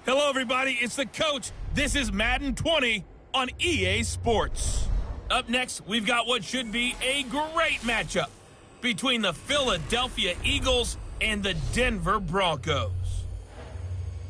Hello, everybody. It's the coach. This is Madden 20 on EA Sports. Up next, we've got what should be a great matchup between the Philadelphia Eagles and the Denver Broncos.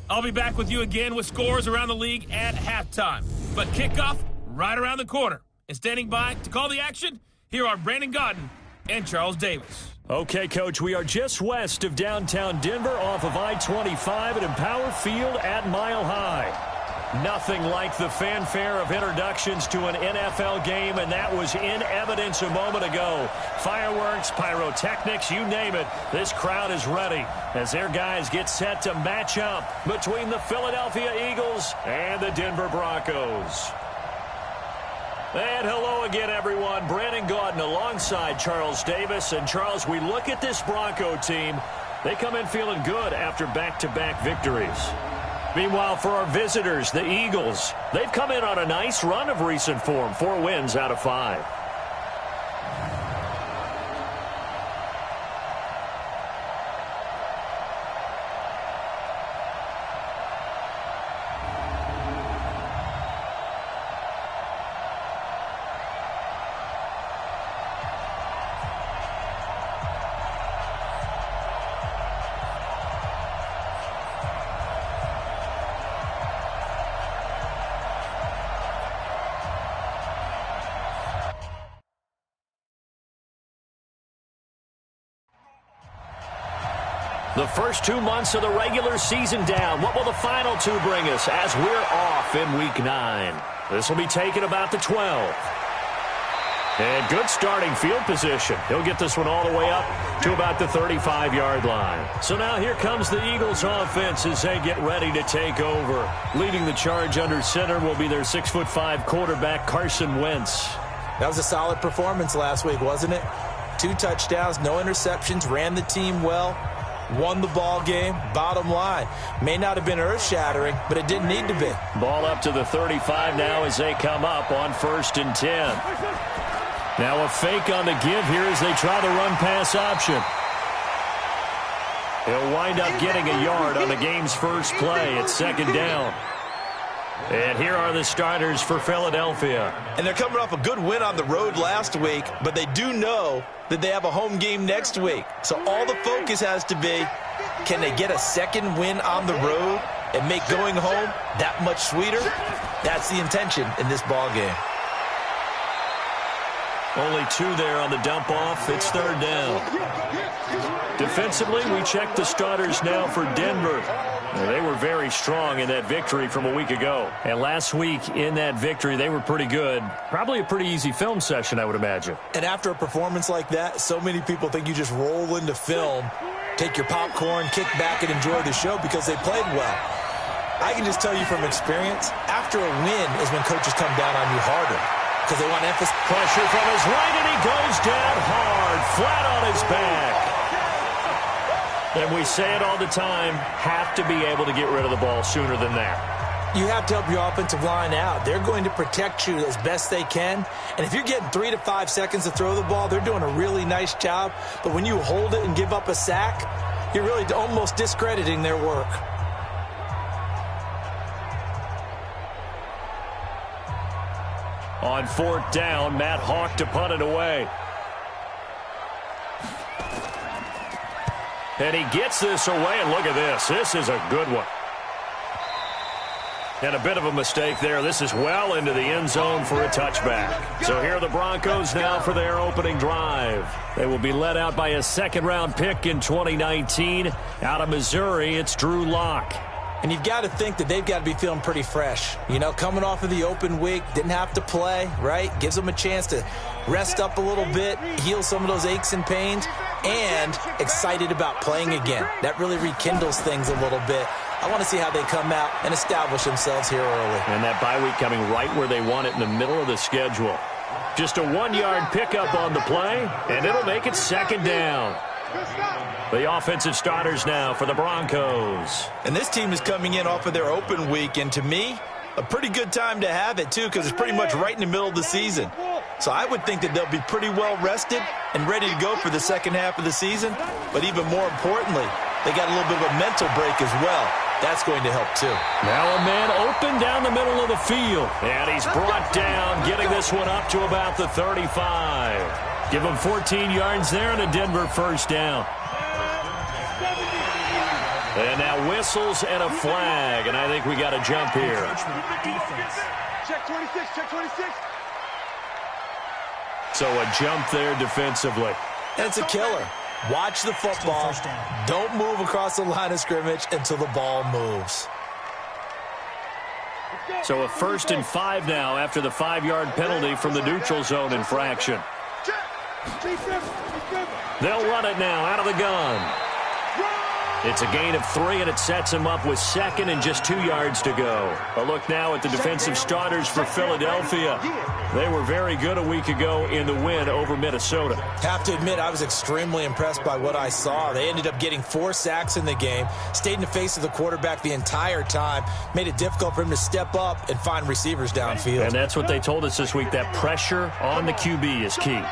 I'll be back with you again with scores around the league at halftime. But kickoff right around the corner. And standing by to call the action, here are Brandon Godden and Charles Davis. Okay, Coach, we are just west of downtown Denver off of I-25 at Empower Field at Mile High. Nothing like the fanfare of introductions to an NFL game, and that was in evidence a moment ago. Fireworks, pyrotechnics, you name it. This crowd is ready as their guys get set to match up between the Philadelphia Eagles and the Denver Broncos. And hello again, everyone. Brandon Gaudin alongside Charles Davis. And, Charles, we look at this Bronco team. They come in feeling good after back-to-back victories. Meanwhile, for our visitors, the Eagles, they've come in on a nice run of recent form, 4 wins out of 5. The first 2 months of the regular season down. What will the final 2 bring us as we're off in Week 9? This will be taken about the 12. And good starting field position. He'll get this one all the way up to about the 35-yard line. So now here comes the Eagles offense as they get ready to take over. Leading the charge under center will be their 6'5" quarterback, Carson Wentz. That was a solid performance last week, wasn't it? 2 touchdowns, no interceptions, ran the team well. Won the ball game. Bottom line, may not have been earth-shattering, but it didn't need to be. Ball up to the 35 now as they come up on 1st and 10. Now a fake on the give here as they try the run-pass option. He'll wind up getting a yard on the game's first play at 2nd down. And here are the starters for Philadelphia. And they're coming off a good win on the road last week, but they do know that they have a home game next week. So all the focus has to be, can they get a second win on the road and make going home that much sweeter? That's the intention in this ball game. Only 2 there on the dump off. It's 3rd down. Defensively, we check the starters now for Denver. They were very strong in that victory from a week ago. And last week in that victory, they were pretty good. Probably a pretty easy film session, I would imagine. And after a performance like that, so many people think you just roll into film, take your popcorn, kick back, and enjoy the show because they played well. I can just tell you from experience, after a win is when coaches come down on you harder because they want emphasis. Pressure from his right, and he goes down hard, flat on his back. And we say it all the time, have to be able to get rid of the ball sooner than that. You have to help your offensive line out. They're going to protect you as best they can. And if you're getting 3 to 5 seconds to throw the ball, they're doing a really nice job. But when you hold it and give up a sack, you're really almost discrediting their work. On 4th down, Matt Hawk to punt it away. And he gets this away, and look at this. This is a good one. And a bit of a mistake there. This is well into the end zone for a touchback. So here are the Broncos now for their opening drive. They will be led out by a 2nd-round pick in 2019. Out of Missouri, it's Drew Lock. And you've got to think that they've got to be feeling pretty fresh. You know, coming off of the open week, didn't have to play, right? Gives them a chance to rest up a little bit, heal some of those aches and pains, and excited about playing again. That really rekindles things a little bit. I want to see how they come out and establish themselves here early. And that bye week coming right where they want it in the middle of the schedule. Just a 1-yard pickup on the play, and it'll make it 2nd down. The offensive starters now for the Broncos. And this team is coming in off of their open week, and to me, a pretty good time to have it, too, because it's pretty much right in the middle of the season. So I would think that they'll be pretty well rested and ready to go for the second half of the season. But even more importantly, they got a little bit of a mental break as well. that's going to help too. Now a man open down the middle of the field. And he's brought down, getting this one up to about the 35. Give him 14 yards there and a Denver first down. And now whistles and a flag, and I think we got a jump here. Check 26, check 26. So a jump there defensively. And it's a killer. Watch the football. Don't move across the line of scrimmage until the ball moves. So a 1st and 5 now after the 5-yard penalty from the neutral zone infraction. They'll run it now out of the gun. It's a gain of 3, and it sets him up with 2nd and just 2 yards to go. A look now at the defensive starters for Philadelphia. They were very good a week ago in the win over Minnesota. Have to admit, I was extremely impressed by what I saw. They ended up getting 4 sacks in the game, stayed in the face of the quarterback the entire time, made it difficult for him to step up and find receivers downfield. And that's what they told us this week, that pressure on the QB is key.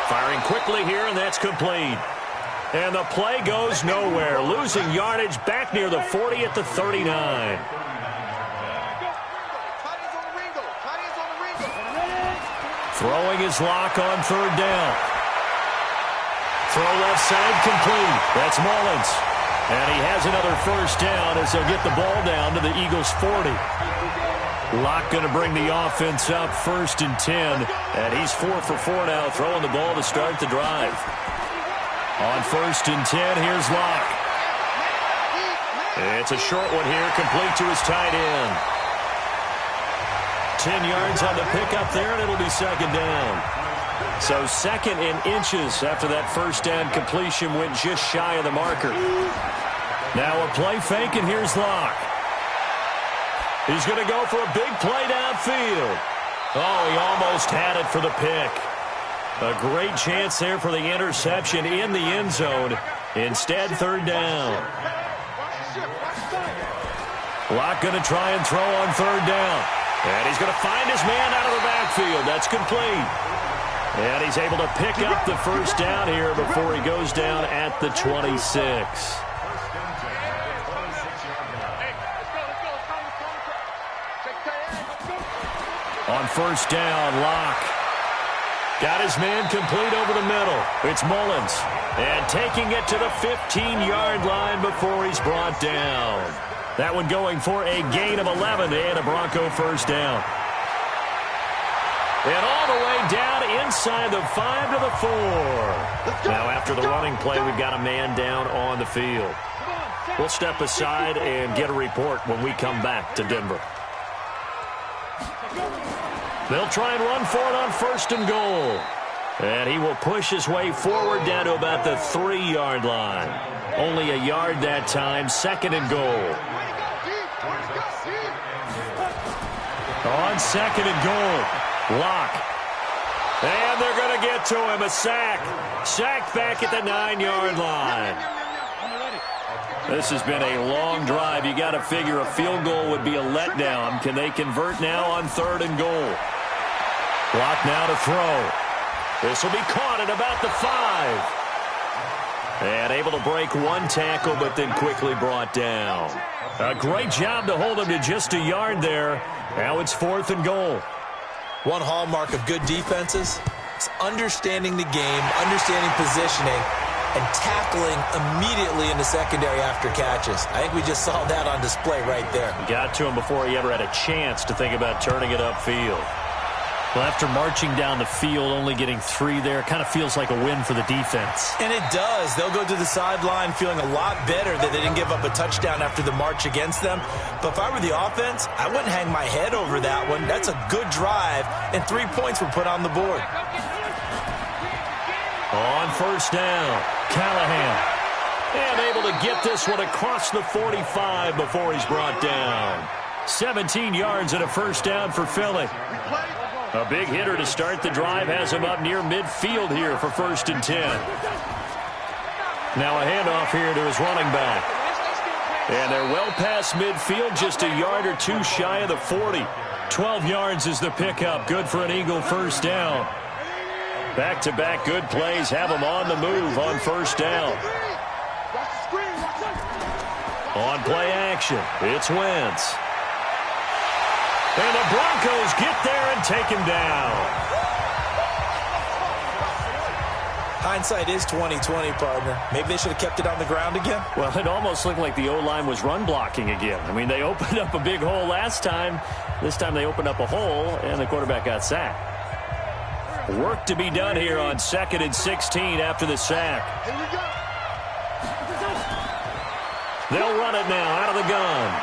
Firing quickly here, and that's complete. And the play goes nowhere. Losing yardage back near the 40 at the 39. Throwing his lock on 3rd down. Throw left side complete. That's Mullins. And he has another first down as they'll get the ball down to the Eagles' 40. Locke going to bring the offense up 1st and 10. And he's 4 for 4 now, throwing the ball to start the drive. On 1st and 10, here's Locke. It's a short one here, complete to his tight end. 10 yards on the pickup there, and it'll be 2nd down. So 2nd and inches after that first down completion went just shy of the marker. Now a play fake, and here's Locke. He's going to go for a big play downfield. Oh, he almost had it for the pick. A great chance there for the interception in the end zone. Instead, 3rd down. Locke going to try and throw on 3rd down. And he's going to find his man out of the backfield. That's complete. And he's able to pick up the first down here before he goes down at the 26. On 1st down, Locke got his man complete over the middle. It's Mullins. And taking it to the 15-yard line before he's brought down. That one going for a gain of 11 and a Bronco first down. And all the way down inside the 5 to the 4. Now after the running play, we've got a man down on the field. We'll step aside and get a report when we come back to Denver. They'll try and run for it on 1st and goal. And he will push his way forward down to about the 3-yard line. Only a yard that time, 2nd and goal. On 2nd and goal, Locke. And they're going to get to him, a sack. Sacked back at the 9-yard line. This has been a long drive. You got to figure a field goal would be a letdown. Can they convert now on 3rd and goal? Locke now to throw. This will be caught at about the 5. And able to break one tackle, but then quickly brought down. A great job to hold him to just a yard there. Now it's 4th and goal. One hallmark of good defenses is understanding the game, understanding positioning, and tackling immediately in the secondary after catches. I think we just saw that on display right there. Got to him before he ever had a chance to think about turning it upfield. Well, after marching down the field, only getting 3 there, kind of feels like a win for the defense. And it does. They'll go to the sideline feeling a lot better that they didn't give up a touchdown after the march against them. But if I were the offense, I wouldn't hang my head over that one. That's a good drive, and 3 points were put on the board. On 1st down, Callahan. And able to get this one across the 45 before he's brought down. 17 yards and a first down for Philly. A big hitter to start the drive has him up near midfield here for 1st and 10. Now a handoff here to his running back. And they're well past midfield, just a yard or 2 shy of the 40. 12 yards is the pickup. Good for an Eagle first down. Back-to-back good plays have them on the move on first down. On play action, it's Wentz. And the Broncos get there and take him down. Hindsight is 20/20, partner. Maybe they should have kept it on the ground again. Well, it almost looked like the O-line was run blocking again. I mean, they opened up a big hole last time. This time they opened up a hole, and the quarterback got sacked. Work to be done here on 2nd and 16 after the sack. They'll run it now out of the gun.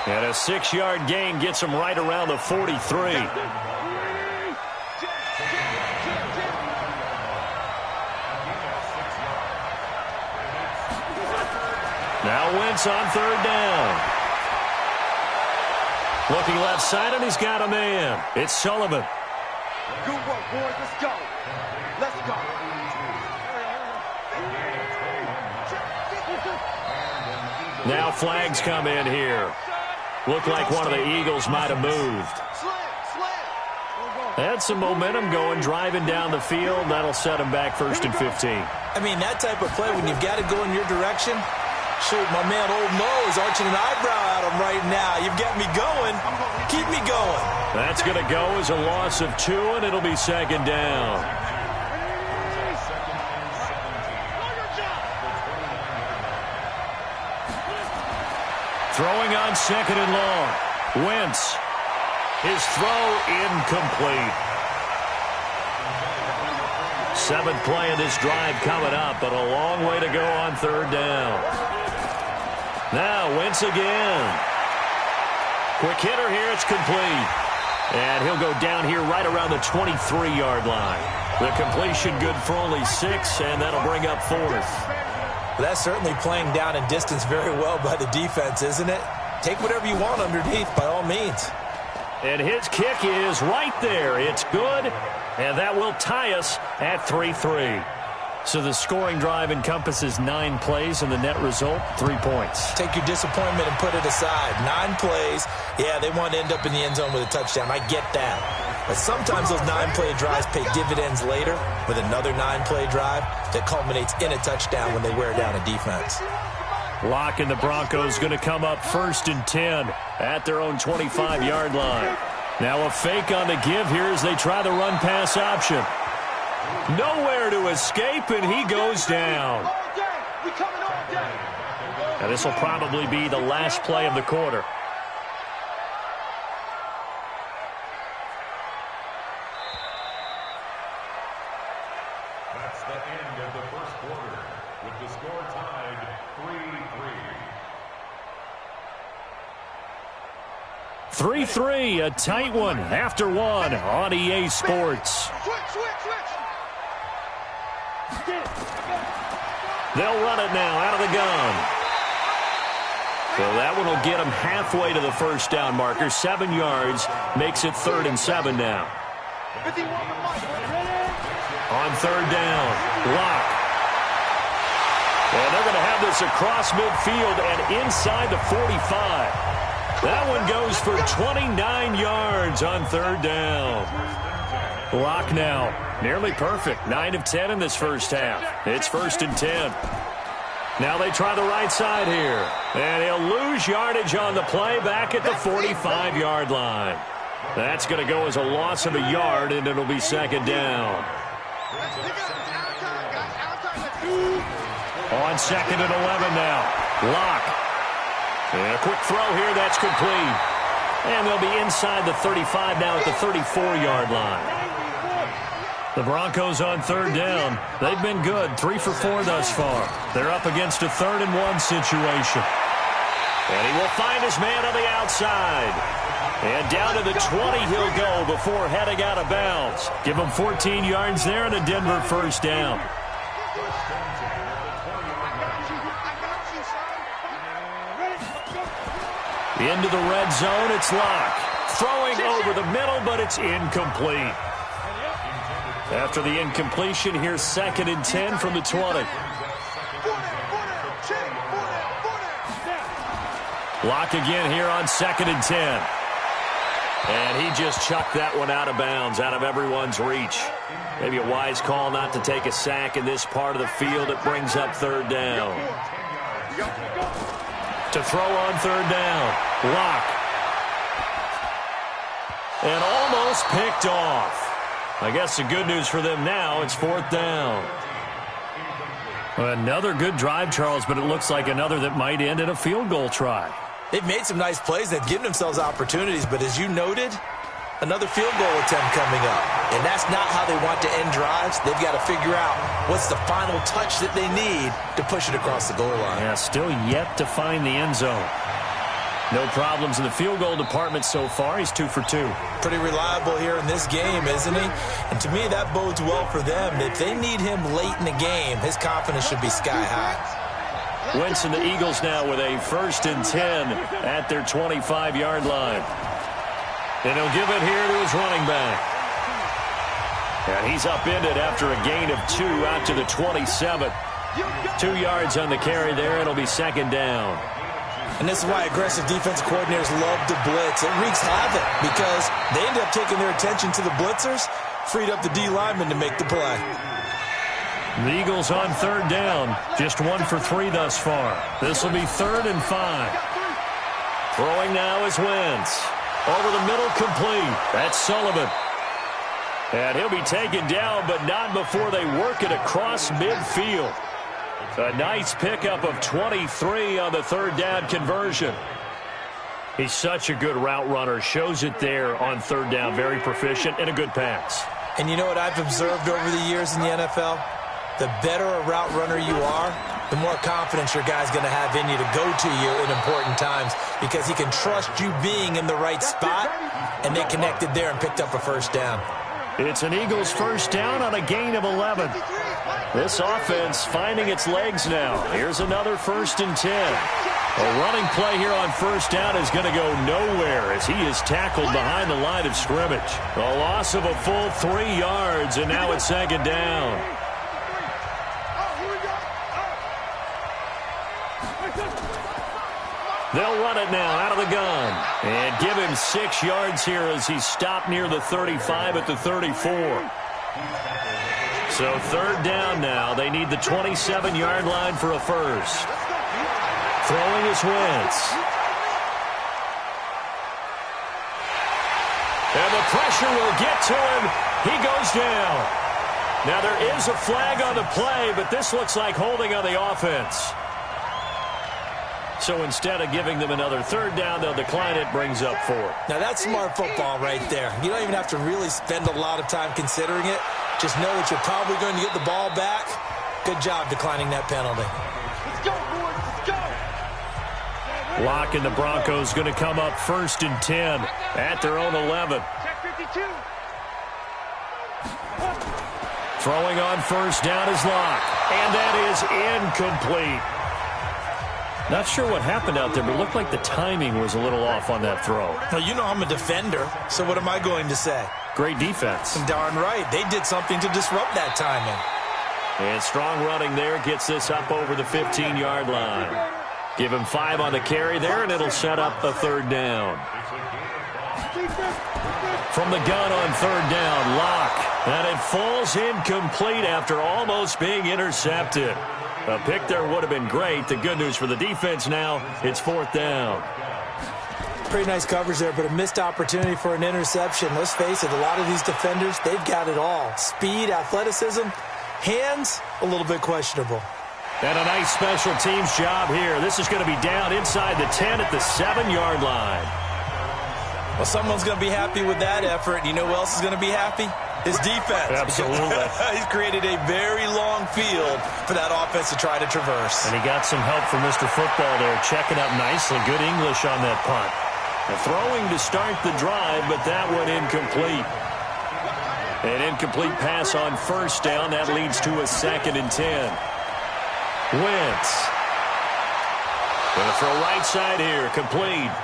And a 6-yard gain gets them right around the 43. Now Wentz on 3rd down. Looking left side, and he's got a man. It's Sullivan. Good work, boys. Let's go. Let's go. Now flags come in here. Looked like one of the Eagles might have moved. Had some momentum going, driving down the field. That'll set him back 1st and 15. I mean, that type of play, when you've got to go in your direction. Shoot, my man Old Nose arching an eyebrow at him right now. You've got me going. Keep me going. That's going to go as a loss of 2, and it'll be 2nd down. Throwing on 2nd and long. Wentz. His throw incomplete. 7th play of this drive coming up, but a long way to go on 3rd down. Now Wentz again. Quick hitter here. It's complete. And he'll go down here right around the 23-yard line. The completion good for only 6, and that'll bring up 4th. Well, that's certainly playing down in distance very well by the defense, isn't it? Take whatever you want underneath, by all means. And his kick is right there. It's good, and that will tie us at 3-3. So the scoring drive encompasses 9 plays, and the net result, 3 points. Take your disappointment and put it aside. 9 plays. Yeah, they want to end up in the end zone with a touchdown. I get that. But sometimes those 9-play drives pay dividends later with another 9-play drive that culminates in a touchdown when they wear down a defense. Locke and the Broncos going to come up 1st and 10 at their own 25-yard line. Now a fake on the give here as they try the run-pass option. Nowhere to escape, and he goes down. Now this will probably be the last play of the quarter. That's the end of the first quarter, with the score tied 3-3. 3-3, a tight one after 1 on EA Sports. They'll run it now out of the gun. So that one will get them halfway to the first down marker. 7 yards makes it 3rd and 7 now. On 3rd down, Locke. And they're going to have this across midfield and inside the 45. That one goes for 29 yards on 3rd down. Locke now, nearly perfect. 9 of 10 in this first half. It's 1st and 10. Now they try the right side here. And he'll lose yardage on the play back at the 45-yard line. That's going to go as a loss of a yard, and it'll be 2nd down. On 2nd and 11 now. Locke. And a quick throw here, that's complete. And they'll be inside the 35 now at the 34-yard line. The Broncos on 3rd down. They've been good, 3 for 4 thus far. They're up against a 3rd and 1 situation. And he will find his man on the outside. And down to the 20 he'll go before heading out of bounds. Give him 14 yards there and a Denver first down. Into the red zone, it's Locke. Throwing over the middle, but it's incomplete. After the incompletion, here's 2nd and 10 from the 20. Locke again here on 2nd and 10. And he just chucked that one out of bounds, out of everyone's reach. Maybe a wise call not to take a sack in this part of the field. It brings up third down. To throw on third down. Lock. And almost picked off. I guess the good news for them now, it's fourth down. Another good drive, Charles, but it looks like another that might end in a field goal try. They've made some nice plays. They've given themselves opportunities, but as you noted, another field goal attempt coming up. And that's not how they want to end drives. They've got to figure out what's the final touch that they need to push it across the goal line. Yeah, still yet to find the end zone. No problems in the field goal department so far. He's 2 for 2. Pretty reliable here in this game, isn't he? And to me, that bodes well for them. If they need him late in the game, his confidence should be sky high. Wentz and the Eagles now with a 1st and 10 at their 25-yard line. And he'll give it here to his running back. And he's upended after a gain of 2 out to the 27. 2 yards on the carry there. It'll be second down. And this is why aggressive defense coordinators love to blitz. It wreaks havoc because they end up taking their attention to the blitzers, freed up the D lineman to make the play. The Eagles on third down. Just 1 for 3 thus far. This will be 3rd and 5. Throwing now is Wentz. Over the middle, complete. That's Sullivan. And he'll be taken down, but not before they work it across midfield. A nice pickup of 23 on the third down conversion. He's such a good route runner. Shows it there on third down. Very proficient and a good pass. And you know what I've observed over the years in the NFL? The better a route runner you are, the more confidence your guy's going to have in you to go to you in important times because he can trust you being in the right spot, and they connected there and picked up a first down. It's an Eagles first down on a gain of 11. This offense finding its legs now. Here's another 1st and 10. A running play here on first down is going to go nowhere as he is tackled behind the line of scrimmage. A loss of a full 3 yards, and now it's second down. They'll run it now out of the gun and give him 6 yards here as he's stopped near the 35 at the 34. So third down now. They need the 27-yard line for a first. Throwing is Wentz. And the pressure will get to him. He goes down. Now there is a flag on the play, but this looks like holding on the offense. So instead of giving them another third down, they'll decline it, brings up 4. Now that's smart football right there. You don't even have to really spend a lot of time considering it. Just know that you're probably going to get the ball back. Good job declining that penalty. Let's go, boys. Let's go. Lock and the Broncos going to come up 1st and 10 at their own 11. Check 52. Throwing on first down is Lock. And that is incomplete. Not sure what happened out there, but it looked like the timing was a little off on that throw. Well, you know I'm a defender, so what am I going to say? Great defense. Darn right. They did something to disrupt that timing. And strong running there gets this up over the 15-yard line. Give him 5 on the carry there, and it'll set up a third down. From the gun on third down, Lock. And it falls incomplete after almost being intercepted. A pick there would have been great. The good news for the defense now, it's 4th down. Pretty nice coverage there, but a missed opportunity for an interception. Let's face it, a lot of these defenders, they've got it all. Speed, athleticism, hands, a little bit questionable. And a nice special teams job here. This is going to be down inside the 10 at the 7-yard line. Well, someone's going to be happy with that effort. You know who else is going to be happy? His defense. Absolutely. He's created a very long field for that offense to try to traverse. And he got some help from Mr. Football there, checking up nicely. Good English on that punt. A throwing to start the drive, but that one incomplete. An incomplete pass on first down. That leads to a 2nd and 10. Wentz. Going to throw right side here. Complete.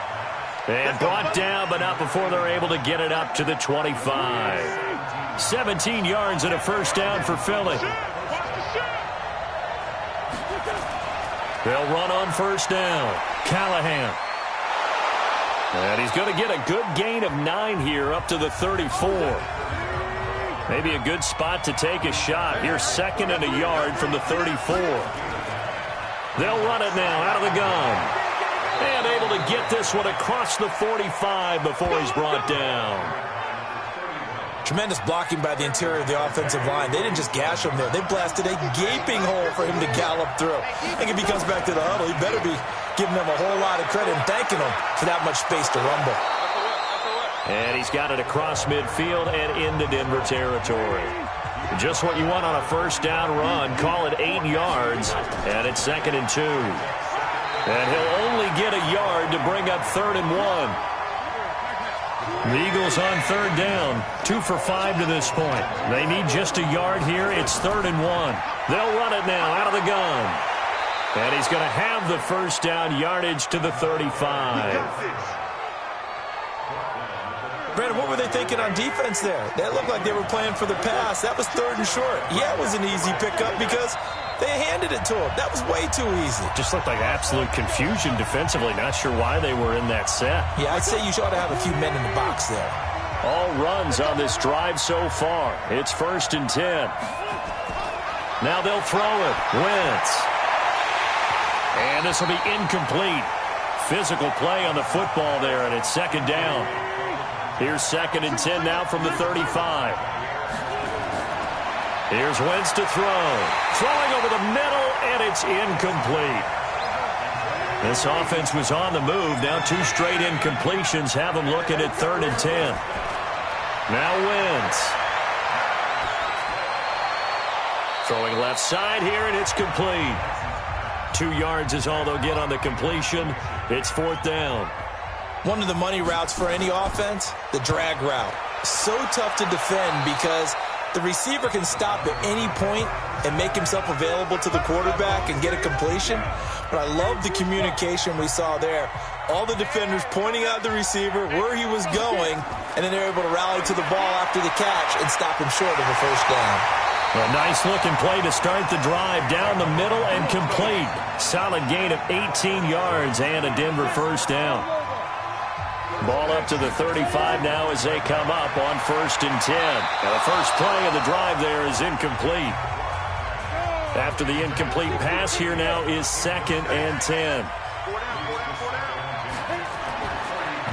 And brought down, but not before they're able to get it up to the 25. 17 yards and a first down for Philly. They'll run on first down. Callahan. And he's going to get a good gain of 9 here up to the 34. Maybe a good spot to take a shot. Here's 2nd and a yard from the 34. They'll run it now out of the gun. And able to get this one across the 45 before he's brought down. Tremendous blocking by the interior of the offensive line. They didn't just gash him there. They blasted a gaping hole for him to gallop through. I think if he comes back to the huddle, he better be giving them a whole lot of credit and thanking them for that much space to rumble. And he's got it across midfield and into Denver territory. Just what you want on a first down run. Call it 8 yards, and it's 2nd and 2. And he'll only get a yard to bring up 3rd and 1. The Eagles on 3rd down, 2 for 5 to this point. They need just a yard here. It's 3rd and 1. They'll run it now out of the gun. And he's going to have the first down yardage to the 35. Brandon, what were they thinking on defense there? That looked like they were playing for the pass. That was 3rd and short. Yeah, it was an easy pickup because they handed it to him. That was way too easy. Just looked like absolute confusion defensively. Not sure why they were in that set. Yeah, I'd say you ought to have a few men in the box there. All runs on this drive so far. It's 1st and 10. Now they'll throw it. Wentz. And this will be incomplete. Physical play on the football there, and it's 2nd down. Here's 2nd and 10 now from the 35. Here's Wentz to throw. Throwing over the middle, and it's incomplete. This offense was on the move. Now 2 straight incompletions have them looking at 3rd and 10. Now Wentz. Throwing left side here, and it's complete. 2 yards is all they'll get on the completion. It's 4th down. One of the money routes for any offense, the drag route. So tough to defend because the receiver can stop at any point and make himself available to the quarterback and get a completion. But I love the communication we saw there. All the defenders pointing out the receiver, where he was going, and then they're able to rally to the ball after the catch and stop him short of a first down. A nice-looking play to start the drive down the middle and complete. Solid gain of 18 yards and a Denver first down. Ball up to the 35 now as they come up on 1st and 10. And the first play of the drive there is incomplete. After the incomplete pass, here now is 2nd and 10.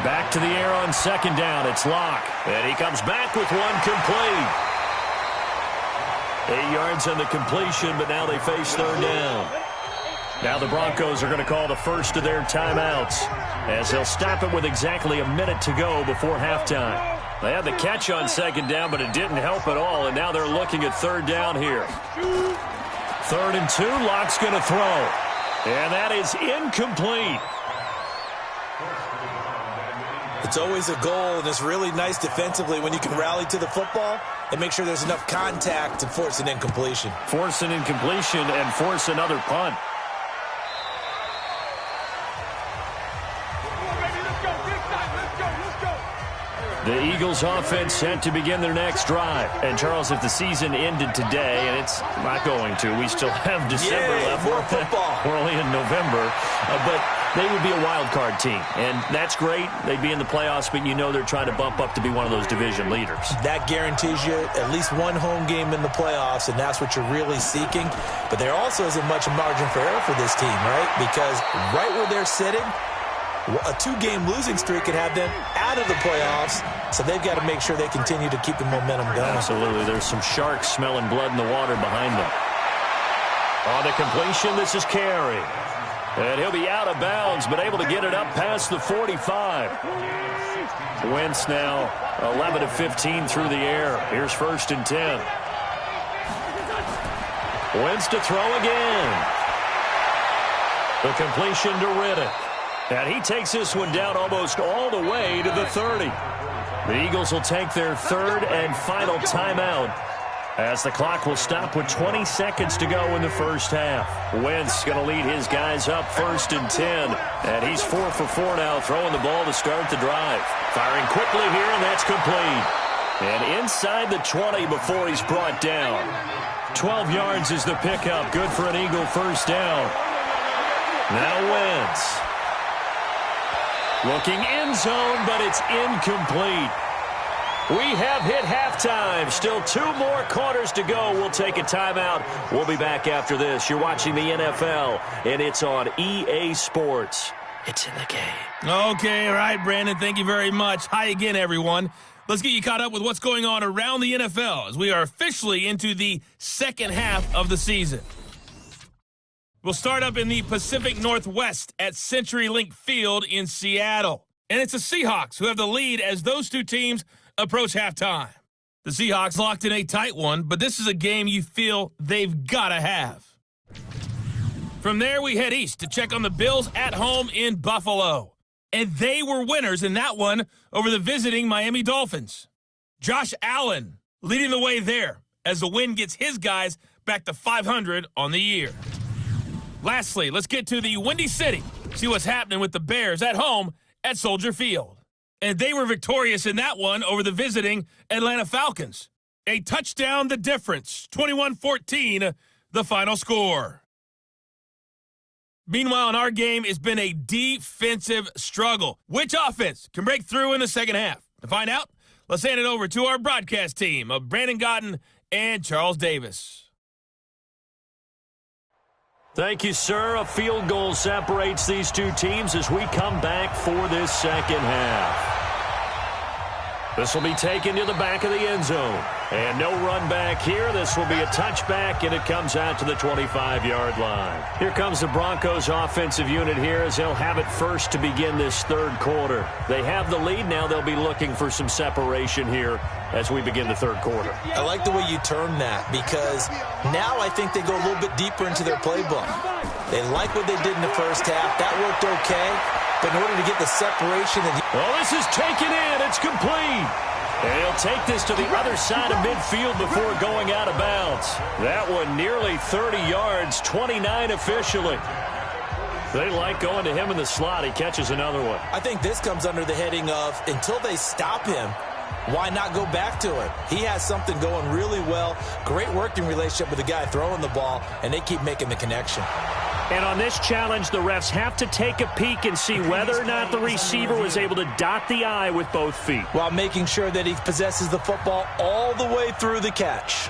Back to the air on 2nd down. It's Locke. And he comes back with one complete. 8 yards on the completion, but now they face 3rd down. Now the Broncos are going to call the first of their timeouts as they'll stop it with exactly a minute to go before halftime. They had the catch on 2nd down, but it didn't help at all, and now they're looking at 3rd down here. 3rd and 2, Locke's going to throw. And that is incomplete. It's always a goal, and it's really nice defensively when you can rally to the football and make sure there's enough contact to force an incompletion. Force an incompletion and force another punt. The Eagles offense set to begin their next drive. And, Charles, if the season ended today, and it's not going to, we still have December left. More football. We're only in November. But they would be a wild card team. And that's great. They'd be in the playoffs, but you know they're trying to bump up to be one of those division leaders. That guarantees you at least one home game in the playoffs, and that's what you're really seeking. But there also isn't much margin for error for this team, right? Because right where they're sitting, a 2-game losing streak could have them out of the playoffs, so they've got to make sure they continue to keep the momentum going. Absolutely. There's some sharks smelling blood in the water behind them. On the completion, this is Carey. And he'll be out of bounds, but able to get it up past the 45. Wentz now 11 of 15 through the air. Here's 1st and 10. Wentz to throw again. The completion to Riddick. And he takes this one down almost all the way to the 30. The Eagles will take their 3rd and final timeout as the clock will stop with 20 seconds to go in the first half. Wentz going to lead his guys up 1st and 10. And he's 4 for 4 now, throwing the ball to start the drive. Firing quickly here, and that's complete. And inside the 20 before he's brought down. 12 yards is the pickup. Good for an Eagle first down. Now Wentz. Looking end zone, but it's incomplete. We have hit halftime. Still 2 more quarters to go. We'll take a timeout. We'll be back after this. You're watching the NFL, and it's on EA Sports. It's in the game. Okay, all right, Brandon. Thank you very much. Hi again, everyone. Let's get you caught up with what's going on around the NFL as we are officially into the second half of the season. We'll start up in the Pacific Northwest at CenturyLink Field in Seattle. And it's the Seahawks who have the lead as those two teams approach halftime. The Seahawks locked in a tight one, but this is a game you feel they've got to have. From there, we head east to check on the Bills at home in Buffalo. And they were winners in that one over the visiting Miami Dolphins. Josh Allen leading the way there as the win gets his guys back to 500 on the year. Lastly, let's get to the Windy City, see what's happening with the Bears at home at Soldier Field. And they were victorious in that one over the visiting Atlanta Falcons. A touchdown the difference, 21-14, the final score. Meanwhile, in our game, it's been a defensive struggle. Which offense can break through in the second half? To find out, let's hand it over to our broadcast team of Brandon Godden and Charles Davis. Thank you, sir. A field goal separates these two teams as we come back for this second half. This will be taken to the back of the end zone. And no run back here. This will be a touchback, and it comes out to the 25-yard line. Here comes the Broncos offensive unit here as they'll have it first to begin this third quarter. They have the lead. Now they'll be looking for some separation here as we begin the third quarter. I like the way you term that because now I think they go a little bit deeper into their playbook. They like what they did in the first half. That worked okay. But in order to get the separation... this is taken in. It's complete. And he'll take this to the other side of midfield before going out of bounds. That one nearly 30 yards, 29 officially. They like going to him in the slot. He catches another one. I think this comes under the heading of until they stop him, why not go back to it? He has something going really well. Great working relationship with the guy throwing the ball, and they keep making the connection. And on this challenge, the refs have to take a peek and see whether or not the receiver was able to dot the I with both feet, while making sure that he possesses the football all the way through the catch.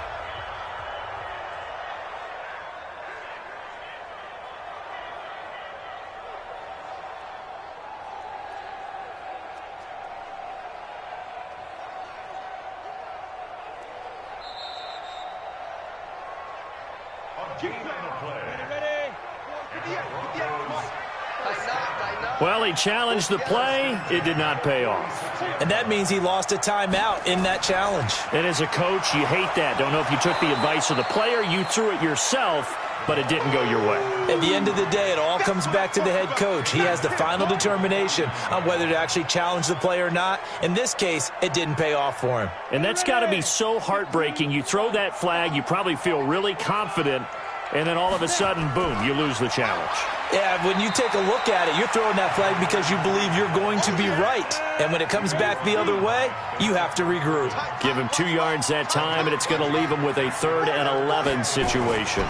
Well, he challenged the play. It did not pay off. And that means he lost a timeout in that challenge. And as a coach, you hate that. Don't know if you took the advice of the player. You threw it yourself, but it didn't go your way. At the end of the day, it all comes back to the head coach. He has the final determination on whether to actually challenge the play or not. In this case, it didn't pay off for him. And that's got to be so heartbreaking. You throw that flag, you probably feel really confident, and then all of a sudden, boom, you lose the challenge. Yeah, when you take a look at it, you're throwing that flag because you believe you're going to be right. And when it comes back the other way, you have to regroup. Give him 2 yards that time, and it's going to leave him with a 3rd and 11 situation.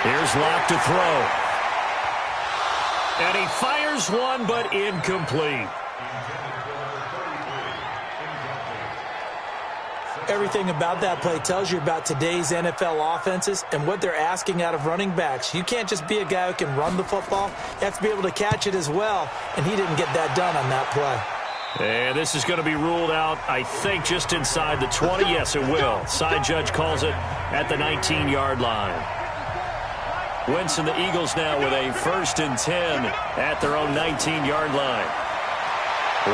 Here's Locke to throw. And he fires one, but incomplete. Everything about that play tells you about today's NFL offenses and what they're asking out of running backs. You can't just be a guy who can run the football. You have to be able to catch it as well, and he didn't get that done on that play. And this is going to be ruled out, I think, just inside the 20. Yes, it will. Side judge calls it at the 19-yard line. Wentz and the Eagles now with a 1st and 10 at their own 19-yard line.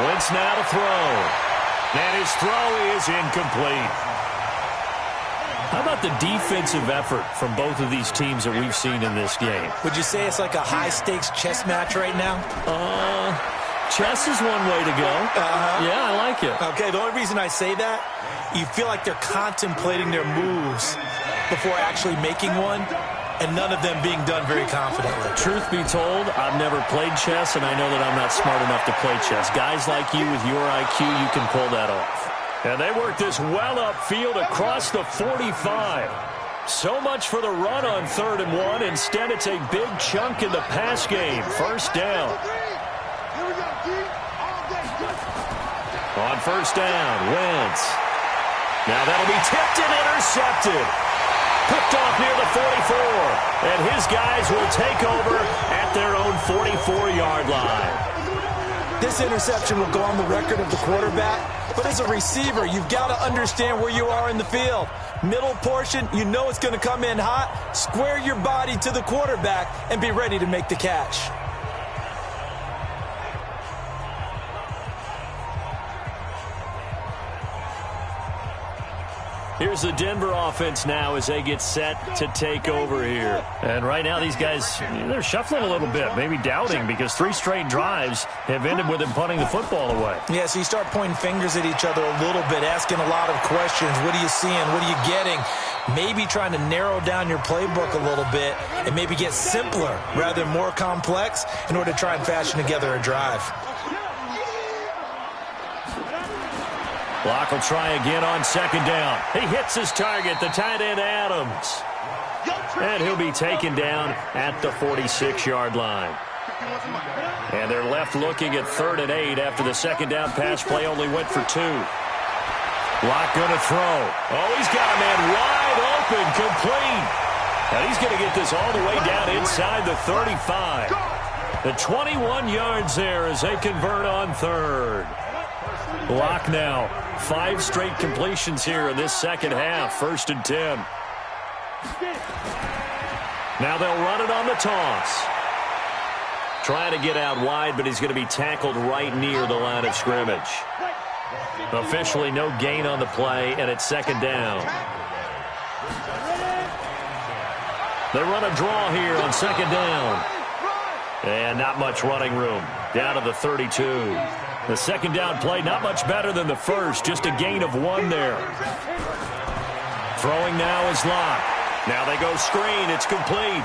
Wentz now to throw. And his throw is incomplete. How about the defensive effort from both of these teams that we've seen in this game? Would you say it's like a high-stakes chess match right now? Chess is one way to go. Yeah, I like it. Okay, the only reason I say that, you feel like they're contemplating their moves before actually making one, and none of them being done very confidently. Truth be told, I've never played chess, and I know that I'm not smart enough to play chess. Guys like you with your IQ, you can pull that off. And they work this well upfield across the 45. So much for the run on 3rd and 1. Instead, it's a big chunk in the pass game. 1st down. On first down, Wentz. Now that'll be tipped and intercepted. Picked off near the 44. And his guys will take over at their own 44-yard line. This interception will go on the record of the quarterback, but as a receiver, you've got to understand where you are in the field. Middle portion, you know it's going to come in hot. Square your body to the quarterback and be ready to make the catch. Here's the Denver offense now as they get set to take over here. And right now these guys, they're shuffling a little bit, maybe doubting, because 3 straight drives have ended with them punting the football away. Yeah, so you start pointing fingers at each other a little bit, asking a lot of questions. What are you seeing? What are you getting? Maybe trying to narrow down your playbook a little bit and maybe get simpler rather than more complex in order to try and fashion together a drive. Block will try again on second down. He hits his target, the tight end Adams. And he'll be taken down at the 46-yard line. And they're left looking at 3rd and 8 after the second down pass play only went for 2. Block going to throw. Oh, he's got a man wide open, complete. And he's going to get this all the way down inside the 35. The 21 yards there as they convert on 3rd. Block now. 5 straight completions here in this second half. 1st and 10. Now they'll run it on the toss. Trying to get out wide, but he's going to be tackled right near the line of scrimmage. Officially no gain on the play, and it's 2nd down. They run a draw here on 2nd down. And not much running room. Down to the 32. The second down play, not much better than the first. Just a gain of 1 there. Throwing now is Locke. Now they go screen. It's complete.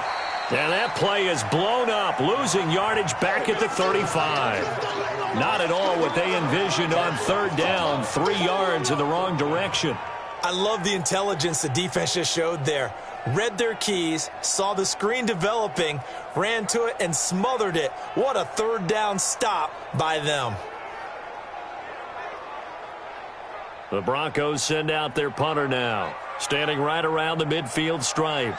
And that play is blown up, losing yardage back at the 35. Not at all what they envisioned on 3rd down. 3 yards in the wrong direction. I love the intelligence the defense just showed there. Read their keys, saw the screen developing, ran to it, and smothered it. What a 3rd down stop by them. The Broncos send out their punter now, standing right around the midfield stripe.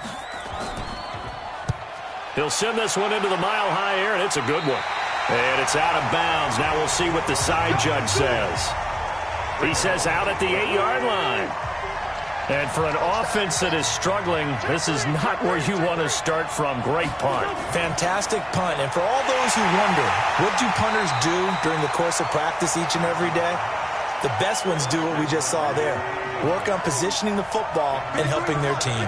He'll send this one into the mile-high air, and it's a good one. And it's out of bounds. Now we'll see what the side judge says. He says out at the 8-yard line. And for an offense that is struggling, this is not where you want to start from. Great punt. Fantastic punt. And for all those who wonder, what do punters do during the course of practice each and every day? The best ones do what we just saw there. Work on positioning the football and helping their team.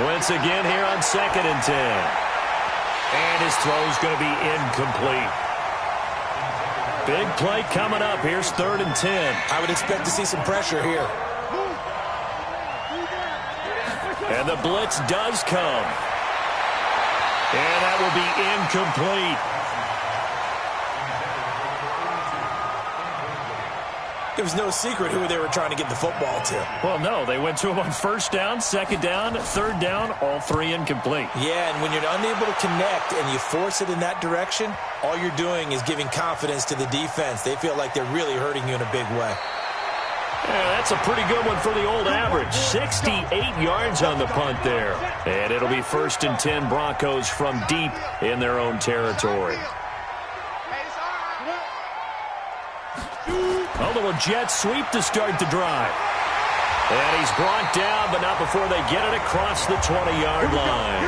Once again here on 2nd and 10. And his throw's going to be incomplete. Big play coming up. Here's 3rd and 10. I would expect to see some pressure here. And the blitz does come. And that will be incomplete. It was no secret who they were trying to get the football to. Well, no. They went to him on 1st down, 2nd down, 3rd down, all 3 incomplete. Yeah, and when you're unable to connect and you force it in that direction, all you're doing is giving confidence to the defense. They feel like they're really hurting you in a big way. Yeah, that's a pretty good one for the old average. 68 yards on the punt there. And it'll be 1st and 10 Broncos from deep in their own territory. A little jet sweep to start the drive. And he's brought down, but not before they get it across the 20-yard line.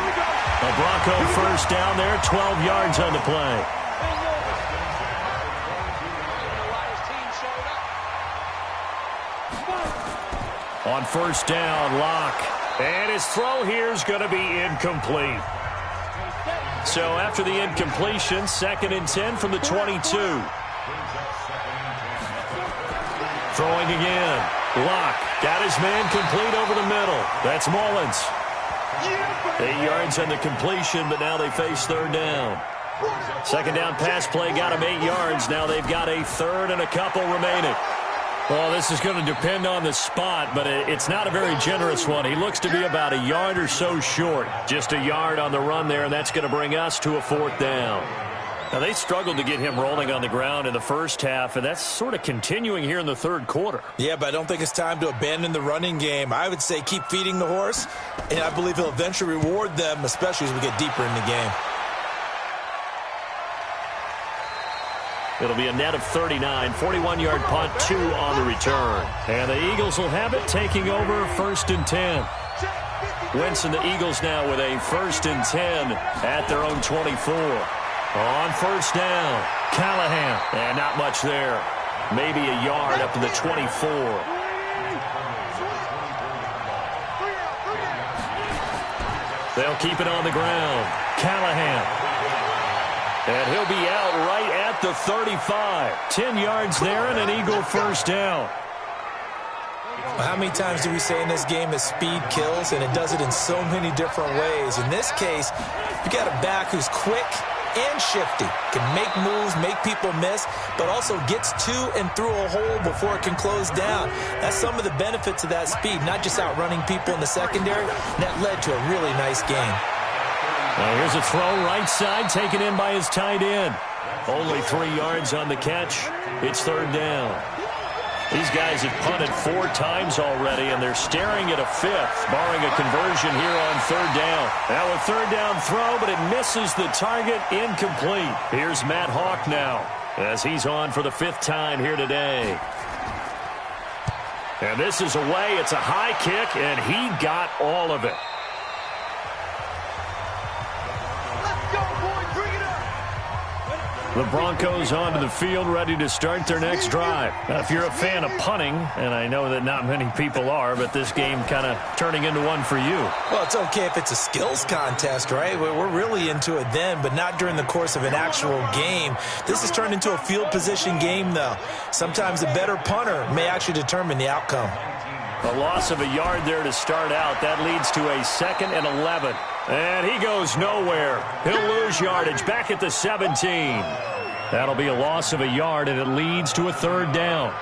A Bronco 1st down there, 12 yards on the play. On 1st down, Locke. And his throw here is going to be incomplete. So after the incompletion, 2nd and 10 from the 22. Throwing again. Locke got his man complete over the middle. That's Mullins. 8 yards on the completion, but now they face 3rd down. 2nd down pass play got him 8 yards. Now they've got a 3rd and a couple remaining. Well, this is going to depend on the spot, but it's not a very generous one. He looks to be about a yard or so short. Just a yard on the run there, and that's going to bring us to a 4th down. Now, they struggled to get him rolling on the ground in the first half, and that's sort of continuing here in the third quarter. Yeah, but I don't think it's time to abandon the running game. I would say keep feeding the horse, and I believe he'll eventually reward them, especially as we get deeper in the game. It'll be a net of 39, 41-yard punt, 2 on the return. And the Eagles will have it, taking over 1st and 10. Wentz and the Eagles now with a 1st and 10 at their own 24. On first down, Callahan. And not much there. Maybe a yard up to the 24. They'll keep it on the ground. Callahan. And he'll be out right at the 35. 10 yards there and an Eagle first down. How many times do we say in this game that speed kills, and it does it in so many different ways? In this case, you got a back who's quick and shifty, can make moves, make people miss, but also gets to and through a hole before it can close down. That's some of the benefits of that speed, not just outrunning people in the secondary. And that led to a really nice game. Now here's a throw right side, taken in by his tight end. Only 3 yards on the catch. It's 3rd down. These guys have punted 4 times already, and they're staring at a 5th, barring a conversion here on 3rd down. Now a 3rd down throw, but it misses the target, incomplete. Here's Matt Hawk now, as he's on for the 5th time here today. And this is away. It's a high kick, and he got all of it. The Broncos onto the field, ready to start their next drive. Now, if you're a fan of punting, and I know that not many people are, but this game kind of turning into one for you. Well, it's okay if it's a skills contest, right? We're really into it then, but not during the course of an actual game. This has turned into a field position game, though. Sometimes a better punter may actually determine the outcome. A loss of a yard there to start out. That leads to a 2nd and 11. And he goes nowhere. He'll lose yardage back at the 17. That'll be a loss of a yard, and it leads to a 3rd down.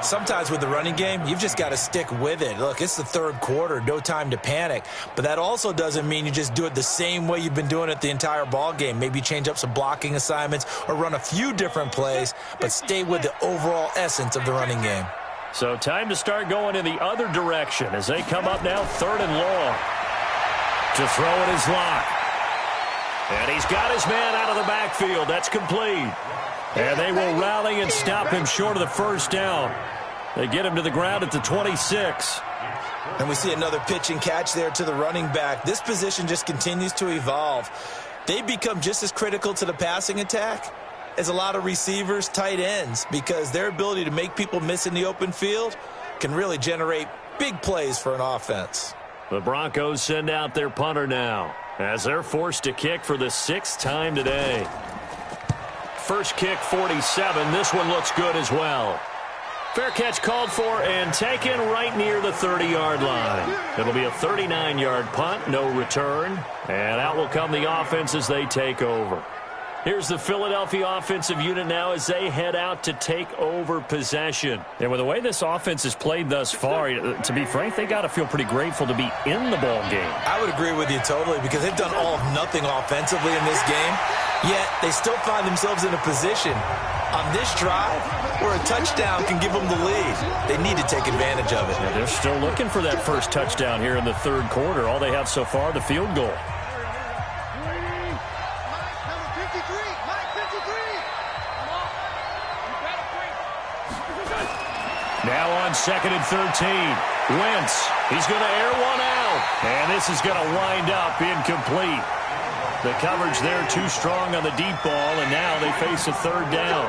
Sometimes with the running game, you've just got to stick with it. Look, it's the 3rd quarter, no time to panic. But that also doesn't mean you just do it the same way you've been doing it the entire ball game. Maybe change up some blocking assignments or run a few different plays, but stay with the overall essence of the running game. So time to start going in the other direction as they come up now 3rd and long. To throw it is Locke. And he's got his man out of the backfield. That's complete. And they will rally and stop him short of the 1st down. They get him to the ground at the 26. And we see another pitch and catch there to the running back. This position just continues to evolve. They become just as critical to the passing attack as a lot of receivers, tight ends, because their ability to make people miss in the open field can really generate big plays for an offense. The Broncos send out their punter now as they're forced to kick for the 6th time today. First kick, 47. This one looks good as well. Fair catch called for and taken right near the 30-yard line. It'll be a 39-yard punt, no return. And out will come the offense as they take over. Here's the Philadelphia offensive unit now as they head out to take over possession. And with the way this offense has played thus far, to be frank, they got to feel pretty grateful to be in the ball game. I would agree with you totally, because they've done all of nothing offensively in this game, yet they still find themselves in a position on this drive where a touchdown can give them the lead. They need to take advantage of it. Yeah, they're still looking for that first touchdown here in the 3rd quarter. All they have so far, the field goal. Now on 2nd and 13. Wentz, he's going to air one out. And this is going to wind up incomplete. The coverage there too strong on the deep ball, and now they face a 3rd down.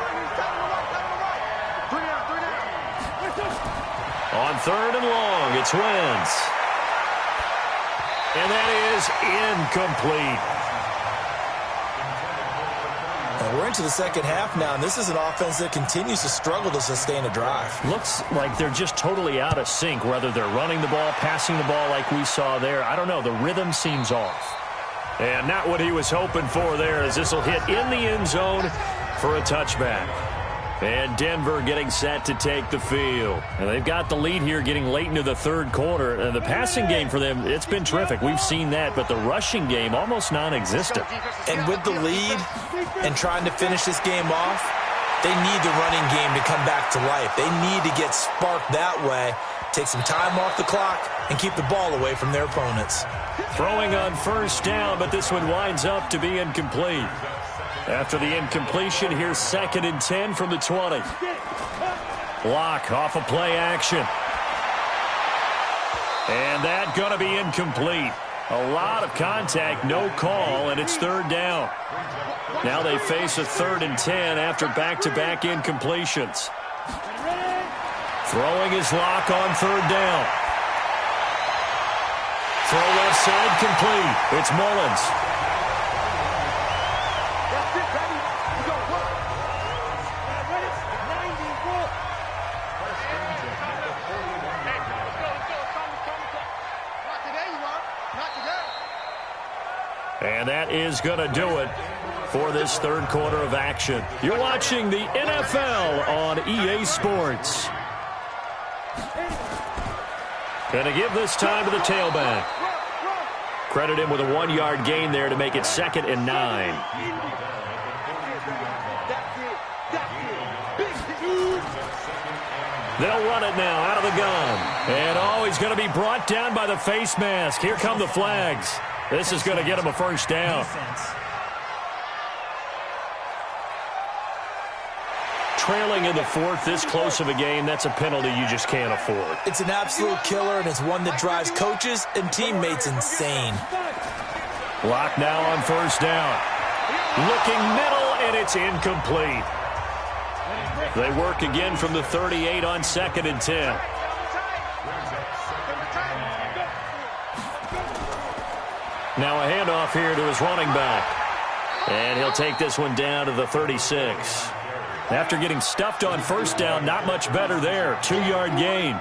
On 3rd and long, it's Wentz. And that is incomplete. And we're into the 2nd half now, and this is an offense that continues to struggle to sustain a drive. Looks like they're just totally out of sync, whether they're running the ball, passing the ball like we saw there. I don't know. The rhythm seems off. And not what he was hoping for there, as this will hit in the end zone for a touchback. And Denver getting set to take the field. And they've got the lead here getting late into the third quarter. And the passing game for them, it's been terrific. We've seen that, but the rushing game almost non-existent. And with the lead and trying to finish this game off, they need the running game to come back to life. They need to get sparked that way, take some time off the clock, and keep the ball away from their opponents. Throwing on first down, but this one winds up to be incomplete. After the incompletion, here's 2nd and 10 from the 20. Block off a play action. And that going to be incomplete. A lot of contact, no call, and it's 3rd down. Now they face a 3rd and 10 after back-to-back incompletions. Throwing his lock on 3rd down. Throw left side complete. It's Mullins. And that is going to do it for this third quarter of action. You're watching the NFL on EA Sports. Going to give this time to the tailback. Credit him with a 1-yard gain there to make it 2nd and 9. They'll run it now out of the gun. And, oh, he's going to be brought down by the face mask. Here come the flags. This is going to get him a first down. Trailing in the 4th, this close of a game, that's a penalty you just can't afford. It's an absolute killer, and it's one that drives coaches and teammates insane. Block now on first down. Looking middle, and it's incomplete. They work again from the 38 on 2nd and 10. Now a handoff here to his running back. And he'll take this one down to the 36. After getting stuffed on first down, not much better there. 2-yard gain.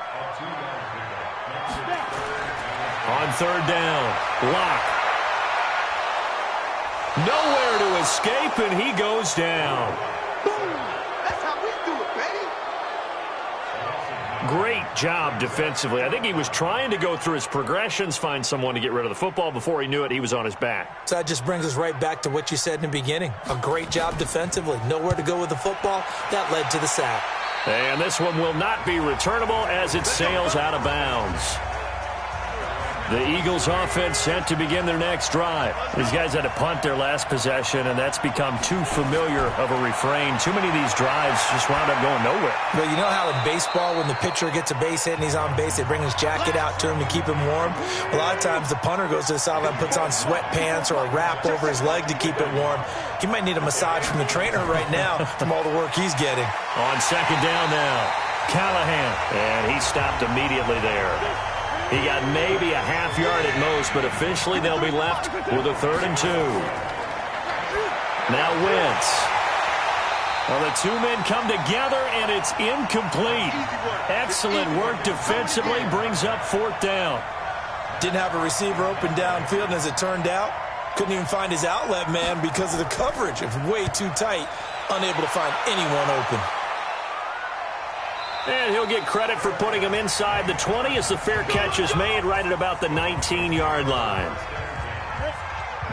On 3rd down, Lock. Nowhere to escape, and he goes down. That's how we do it, baby. Great job defensively. I think he was trying to go through his progressions, find someone to get rid of the football. Before he knew it, he was on his back. So that just brings us right back to what you said in the beginning. A great job defensively. Nowhere to go with the football. That led to the sack. And this one will not be returnable as it sails out of bounds. The Eagles offense set to begin their next drive. These guys had to punt their last possession, and that's become too familiar of a refrain. Too many of these drives just wound up going nowhere. Well, you know how in baseball, when the pitcher gets a base hit and he's on base, they bring his jacket out to him to keep him warm? A lot of times the punter goes to the sideline, puts on sweatpants or a wrap over his leg to keep it warm. He might need a massage from the trainer right now from all the work he's getting. On 2nd down now, Callahan. And he stopped immediately there. He got maybe a half yard at most, but officially they'll be left with a 3rd and 2. Now Wentz. Well, the two men come together, and it's incomplete. Excellent work defensively, brings up 4th down. Didn't have a receiver open downfield, and as it turned out, couldn't even find his outlet man because of the coverage. It was way too tight, unable to find anyone open. And he'll get credit for putting him inside the 20 as the fair catch is made right at about the 19-yard line.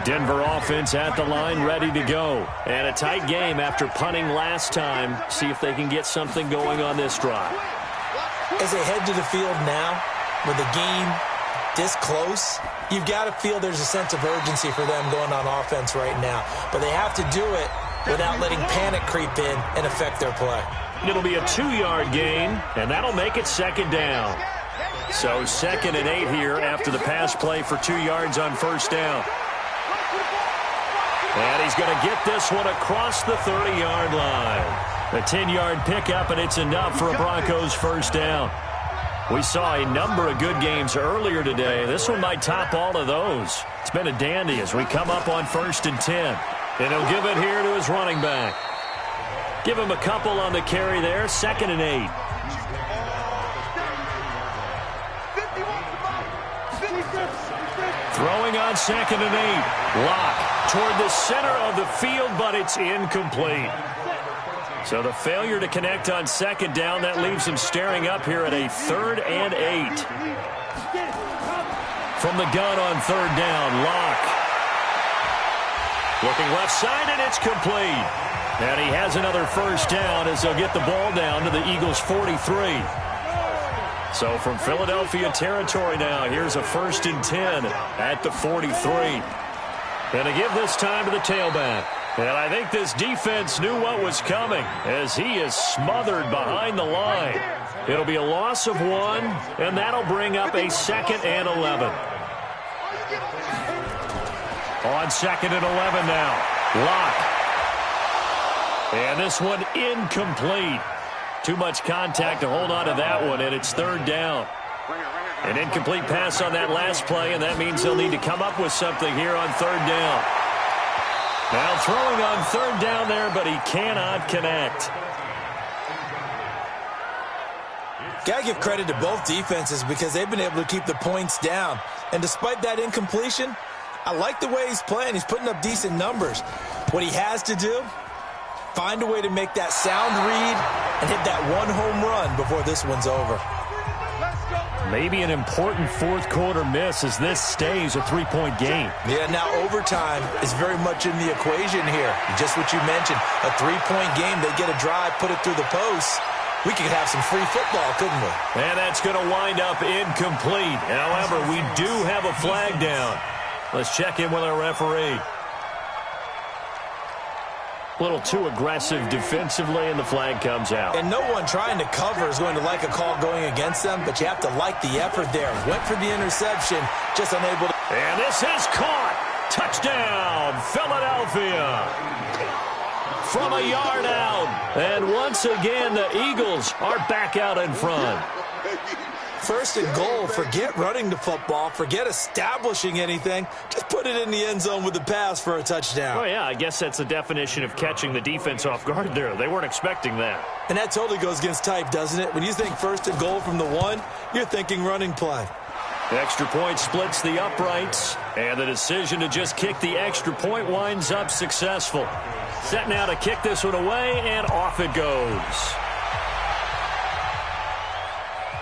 Denver offense at the line, ready to go. And a tight game after punting last time. See if they can get something going on this drive. As they head to the field now, with the game this close, you've got to feel there's a sense of urgency for them going on offense right now. But they have to do it without letting panic creep in and affect their play. It'll be a 2-yard gain, and that'll make it 2nd down. So 2nd and 8 here after the pass play for 2 yards on first down. And he's going to get this one across the 30-yard line. A 10-yard pickup, and it's enough for a Broncos first down. We saw a number of good games earlier today. This one might top all of those. It's been a dandy as we come up on 1st and 10. And he'll give it here to his running back. Give him a couple on the carry there. 2nd and 8. Throwing on 2nd and 8. Lock toward the center of the field, but it's incomplete. So the failure to connect on second down, that leaves them staring up here at a 3rd and 8. From the gun on 3rd down, Locke. Looking left side, and it's complete. And he has another first down as they'll get the ball down to the Eagles' 43. So from Philadelphia territory now, here's a 1st and 10 at the 43. And to give this time to the tailback. And I think this defense knew what was coming as he is smothered behind the line. It'll be a loss of 1, and that'll bring up a 2nd and 11. On 2nd and 11 now. Locke. And this one incomplete. Too much contact to hold on to that one, and it's 3rd down. An incomplete pass on that last play, and that means they'll need to come up with something here on 3rd down. Now throwing on 3rd down there, but he cannot connect. Got to give credit to both defenses because they've been able to keep the points down. And despite that incompletion, I like the way he's playing. He's putting up decent numbers. What he has to do, find a way to make that sound read and hit that 1 home run before this one's over. Maybe an important 4th quarter miss as this stays a 3-point game. Yeah, now overtime is very much in the equation here. Just what you mentioned, a 3-point game. They get a drive, put it through the post. We could have some free football, couldn't we? And that's going to wind up incomplete. However, we do have a flag down. Let's check in with our referee. A little too aggressive defensively, and the flag comes out. And no one trying to cover is going to like a call going against them, but you have to like the effort there. Went for the interception, just unable to. And this is caught. Touchdown, Philadelphia. From a yard out. And once again, the Eagles are back out in front. 1st and goal. Forget running the football. Forget establishing anything. Just put it in the end zone with the pass for a touchdown. Oh, yeah, I guess that's the definition of catching the defense off guard there. They weren't expecting that. And that totally goes against type, doesn't it? When you think 1st and goal from the 1, you're thinking running play. The extra point splits the uprights, and the decision to just kick the extra point winds up successful. Set now to kick this one away, and off it goes.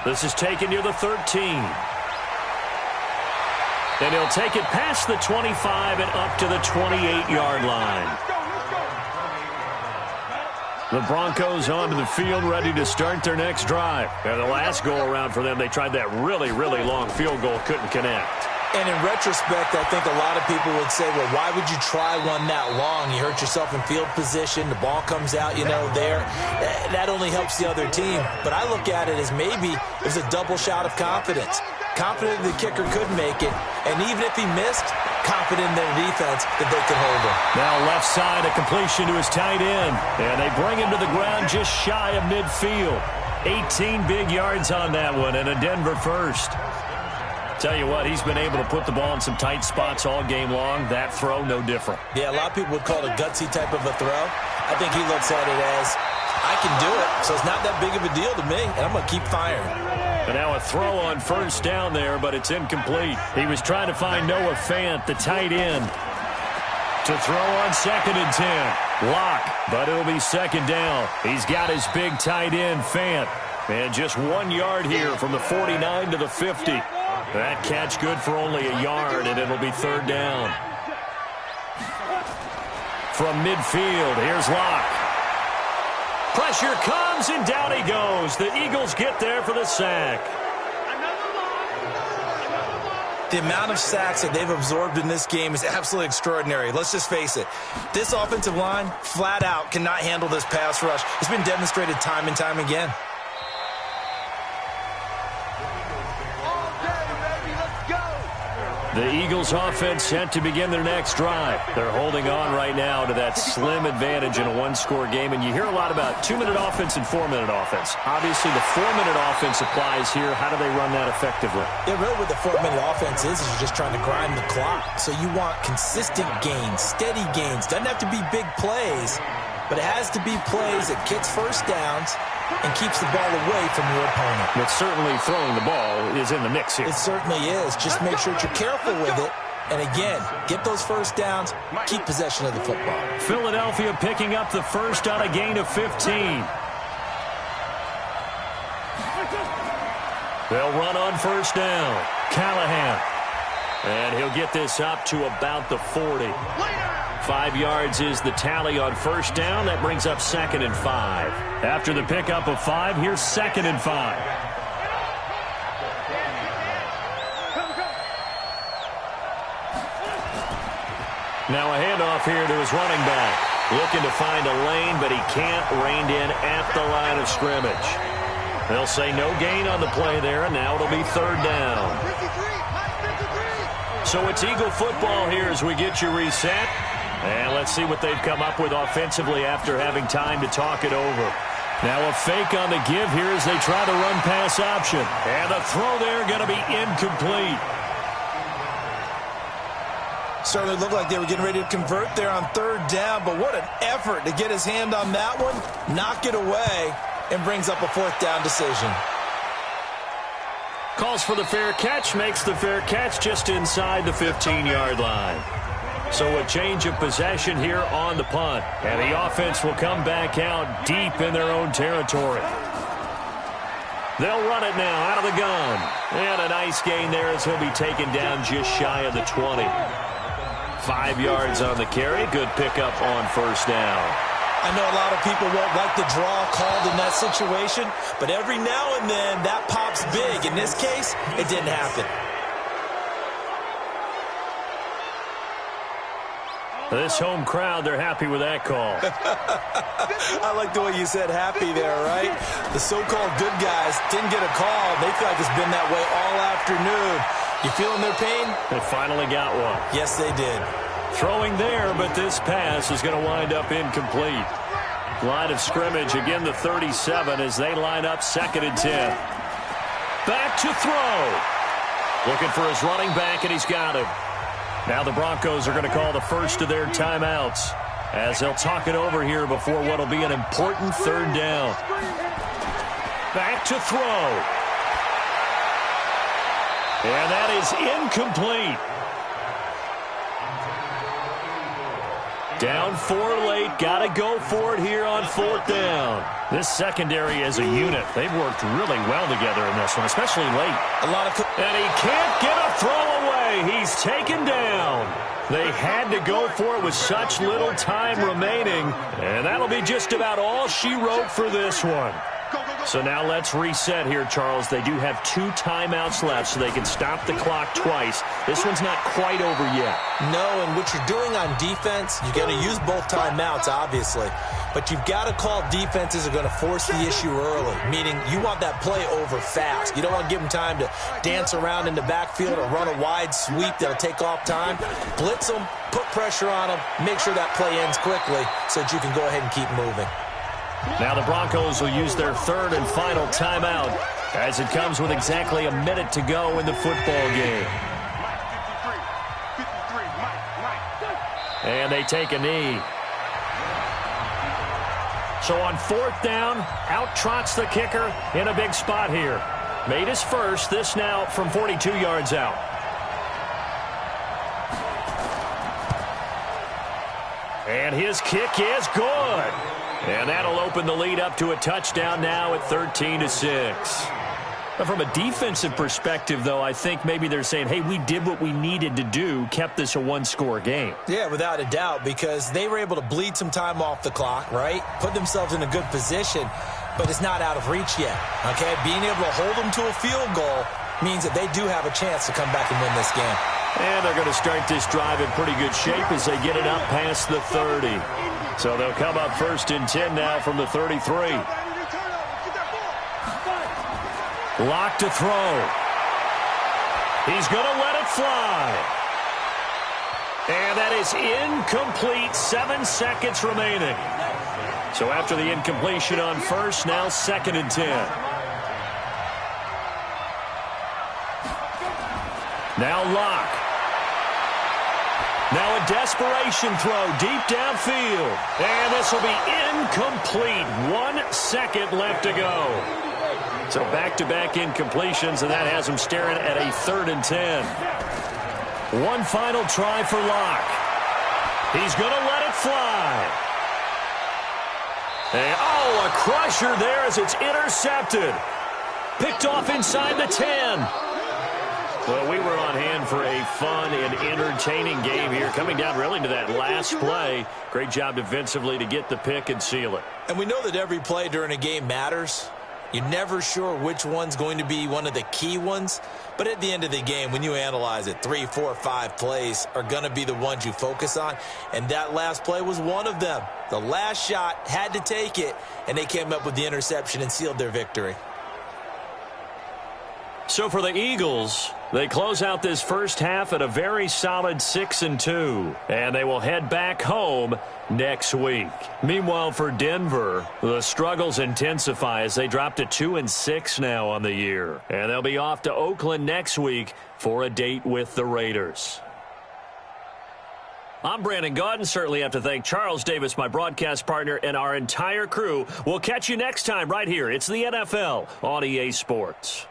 This is taken near the 13. And he'll take it past the 25 and up to the 28-yard line. The Broncos onto the field, ready to start their next drive. And the last go-around for them, they tried that really, really long field goal, couldn't connect. And in retrospect, I think a lot of people would say, well, why would you try one that long? You hurt yourself in field position. The ball comes out, there. That only helps the other team. But I look at it as maybe it was a double shot of confidence. Confident the kicker could make it. And even if he missed, confident in their defense that they could hold him. Now left side, a completion to his tight end. And they bring him to the ground just shy of midfield. 18 big yards on that one and a Denver first. Tell you what, he's been able to put the ball in some tight spots all game long. That throw, no different. Yeah, a lot of people would call it a gutsy type of a throw. I think he looks at it as, I can do it, so it's not that big of a deal to me, and I'm going to keep firing. And now a throw on 1st down there, but it's incomplete. He was trying to find Noah Fant, the tight end, to throw on 2nd and 10. Locke, but it'll be 2nd down. He's got his big tight end, Fant. And just 1 yard here from the 49 to the 50. That catch good for only a yard, and it'll be 3rd down. From midfield, here's Locke. Pressure comes, and down he goes. The Eagles get there for the sack. The amount of sacks that they've absorbed in this game is absolutely extraordinary. Let's just face it. This offensive line, flat out, cannot handle this pass rush. It's been demonstrated time and time again. The Eagles offense set to begin their next drive. They're holding on right now to that slim advantage in a one-score game. And you hear a lot about 2-minute offense and 4-minute offense. Obviously, the 4-minute offense applies here. How do they run that effectively? Yeah, really what the 4-minute offense is you're just trying to grind the clock. So you want consistent gains, steady gains. Doesn't have to be big plays, but it has to be plays that gets first downs and keeps the ball away from your opponent. But certainly throwing the ball is in the mix here. It certainly is. Just make sure that you're careful with it And again, get those first downs, keep possession of the football. Philadelphia picking up the first on a gain of 15. They'll run on first down. Callahan. And he'll get this up to about the 40. 5 yards is the tally on first down. That brings up 2nd and 5. After the pickup of 5, here's 2nd and 5. Now a handoff here to his running back. Looking to find a lane, but he can't. Reined in at the line of scrimmage. They'll say no gain on the play there, and now it'll be 3rd down. So it's Eagle football here as we get you reset. And let's see what they've come up with offensively after having time to talk it over. Now a fake on the give here as they try the run-pass option. And the throw there going to be incomplete. Certainly looked like they were getting ready to convert there on 3rd down, but what an effort to get his hand on that one, knock it away, and brings up a 4th down decision. Calls for the fair catch, makes the fair catch just inside the 15-yard line. So a change of possession here on the punt. And the offense will come back out deep in their own territory. They'll run it now out of the gun. And a nice gain there as he'll be taken down just shy of the 20. 5 yards on the carry. Good pickup on first down. I know a lot of people won't like the draw called in that situation, but every now and then that pops big. In this case, it didn't happen. This home crowd, they're happy with that call. I like the way you said happy there, right? The so-called good guys didn't get a call. They feel like it's been that way all afternoon. You feeling their pain? They finally got one. Yes, they did. Throwing there, but this pass is going to wind up incomplete. Line of scrimmage, again the 37 as they line up 2nd and 10. Back to throw. Looking for his running back, and he's got him. Now the Broncos are going to call the first of their timeouts as they'll talk it over here before what will be an important 3rd down. Back to throw. And that is incomplete. Down 4 late. Got to go for it here on 4th down. This secondary as a unit, they've worked really well together in this one, especially late. And he can't get a throw away. He's taken down. They had to go for it with such little time remaining. And that'll be just about all she wrote for this one. So now let's reset here, Charles. They do have 2 timeouts left, so they can stop the clock twice. This one's not quite over yet. No, and what you're doing on defense, you're going to use both timeouts, obviously. But you've got to call defenses are going to force the issue early, meaning you want that play over fast. You don't want to give them time to dance around in the backfield or run a wide sweep that'll take off time. Blitz them, put pressure on them, make sure that play ends quickly so that you can go ahead and keep moving. Now the Broncos will use their 3rd and final timeout as it comes with exactly a minute to go in the football game. And they take a knee. So on 4th down, out trots the kicker in a big spot here. Made his first, this now from 42 yards out. And his kick is good. And that'll open the lead up to a touchdown now at 13-6. From a defensive perspective, though, I think maybe they're saying, hey, we did what we needed to do, kept this a 1-score game. Yeah, without a doubt, because they were able to bleed some time off the clock, right? Put themselves in a good position, but it's not out of reach yet, okay? Being able to hold them to a field goal means that they do have a chance to come back and win this game. And they're going to start this drive in pretty good shape as they get it up past the 30. So they'll come up 1st and 10 now from the 33. Lock to throw. He's going to let it fly. And that is incomplete. 7 seconds remaining. So after the incompletion on first, now 2nd and 10. Now Locke. Now a desperation throw deep downfield. And this will be incomplete. 1 second left to go. So back-to-back incompletions, and that has them staring at a 3rd and 10. One final try for Locke. He's going to let it fly. And, a crusher there as it's intercepted. Picked off inside the 10. Well, we were on hand for a fun and entertaining game here, coming down really to that last play. Great job defensively to get the pick and seal it. And we know that every play during a game matters. You're never sure which one's going to be one of the key ones. But at the end of the game, when you analyze it, 3, 4, 5 plays are going to be the ones you focus on. And that last play was one of them. The last shot had to take it, and they came up with the interception and sealed their victory. So for the Eagles, they close out this first half at a very solid 6-2, and they will head back home next week. Meanwhile, for Denver, the struggles intensify as they drop to 2-6 now on the year, and they'll be off to Oakland next week for a date with the Raiders. I'm Brandon Gaudin. Certainly have to thank Charles Davis, my broadcast partner, and our entire crew. We'll catch you next time right here. It's the NFL on EA Sports.